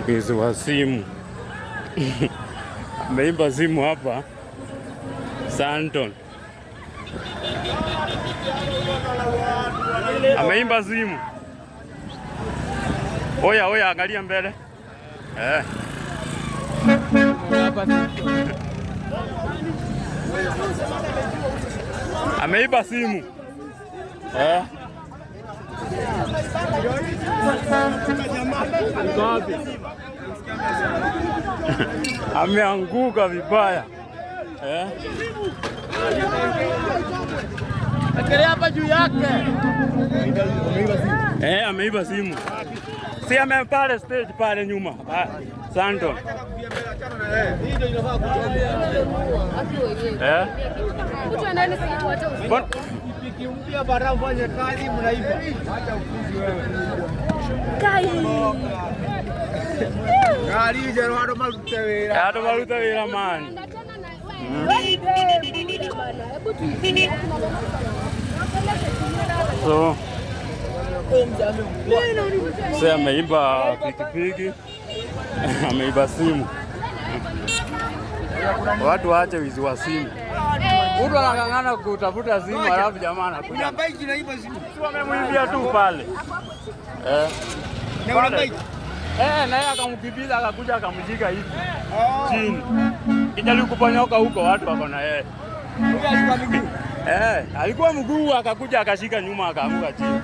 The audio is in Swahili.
Wizi wa simu. Ameiba simu hapa Santon. Ameiba simu. Oya, angalia mbele. Ameiba simu. Ameanguka vibaya. Hapa juu yake. Ameiba simu. Si pale stage pale nyuma. Santon. Ukimpia bara ufanye kazi mnaiba. Acha ufuzi wewe. Gari jerwado malutewera. Ado malutewera man. So sasa ameiba pikipiki, ameiba simu. Watu waache wizi wa simu. Mtu anang'ang'ana kutafuta simu alafu jamaa anakuja. Bike inaiba simu. Wamemwibia tu pale. Naye akamkimbiza akakuja akamshika hivi. Chini. Kijali kuponyoka huko watu wako na yeye. Alikuwa mguu. Alikuwa mguu akakuja akashika nyuma akaanguka chini.